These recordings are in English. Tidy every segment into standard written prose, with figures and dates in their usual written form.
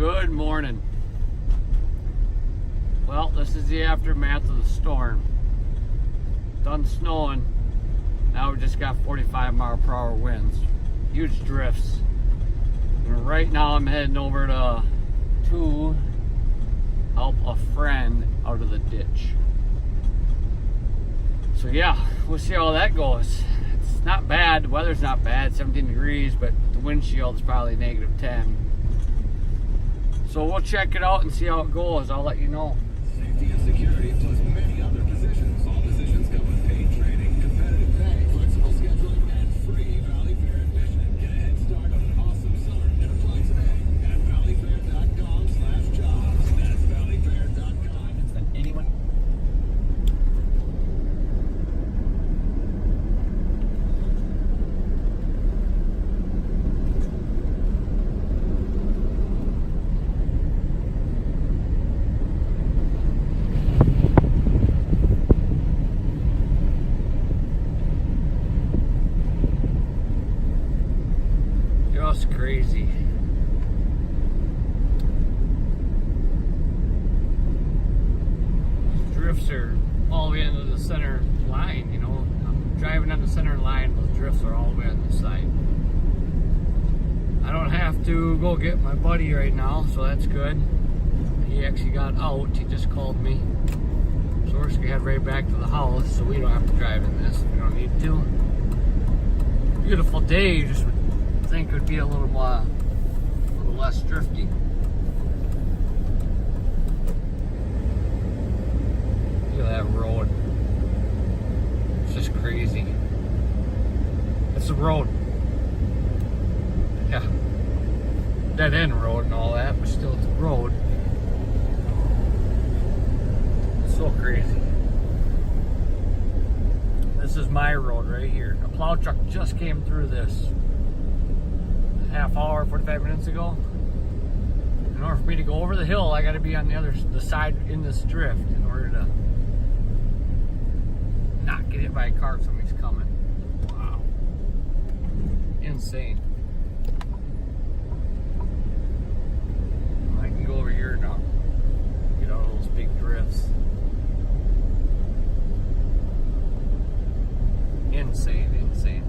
Good morning. Well, this is the aftermath of the storm. Done snowing. Now we just got 45-mile-per-hour winds. Huge drifts. And right now I'm heading over to help a friend out of the ditch. So yeah, we'll see how that goes. It's not bad. The weather's not bad, 17 degrees, but the windshield is probably negative 10. So we'll check it out and see how it goes. I'll let you know. Safety and security plus many other positions. All positions come with paid training, competitive pay, flexible scheduling, and free Valley Fair admission. Get a head start on an awesome summer and apply today at valleyfair.com/jobs. That's valleyfair.com. Is that anyone? Just crazy. These drifts are all the way into the center line, you know. I'm driving on the center line, those drifts are all the way on the side. I don't have to go get my buddy right now, so that's good. He actually got out, he just called me. So we're just gonna head right back to the house so we don't have to drive in this if we don't need to. Beautiful day, just think it would be a little less drifty. Look at that road. It's just crazy. It's the road. Yeah. Dead end road and all that, but still it's a road. It's so crazy. This is my road right here. A plow truck just came through this half hour, 45 minutes ago. In order for me to go over the hill, I got to be on the side in this drift in order to not get hit by a car if somebody's coming. Wow. Insane. I can go over here now. Get out of those big drifts. Insane, insane.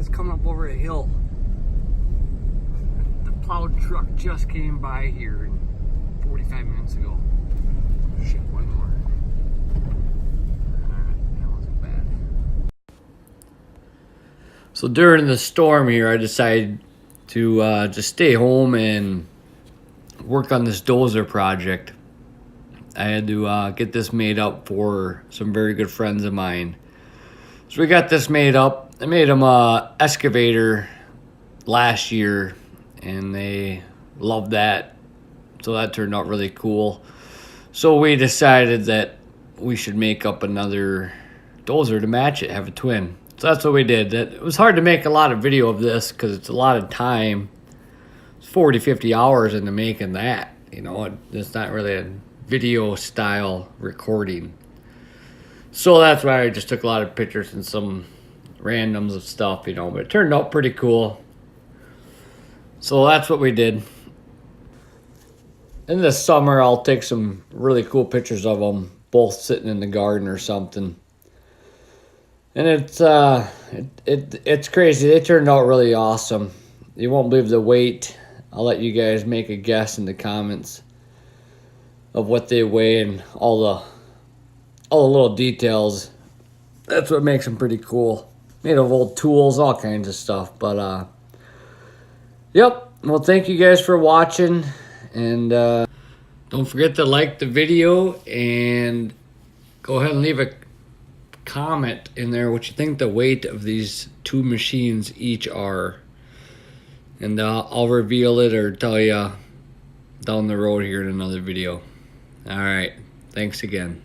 just coming up over a hill. The plowed truck just came by here 45 minutes ago. Shit, one more. Alright, that wasn't bad. So during the storm here, I decided to just stay home and work on this dozer project. I had to get this made up for some very good friends of mine. So we got this made up. I made them a excavator last year and they loved that. So that turned out really cool. So we decided that we should make up another dozer to match it, have a twin. So that's what we did. It was hard to make a lot of video of this because it's a lot of time. It's 40, 50 hours into making that. You know, it's not really a video style recording. So that's why I just took a lot of pictures and some randoms of stuff, you know, but it turned out pretty cool. So that's what we did. In the summer, I'll take some really cool pictures of them, both sitting in the garden or something. And it's crazy. They turned out really awesome. You won't believe the weight. I'll let you guys make a guess in the comments of what they weigh and all the little details. That's what makes them pretty cool. Made of old tools, all kinds of stuff. But yep. Well, thank you guys for watching, and don't forget to like the video and go ahead and leave a comment in there what you think the weight of these two machines each are, and I'll reveal it or tell you down the road here in another video. All right, thanks again.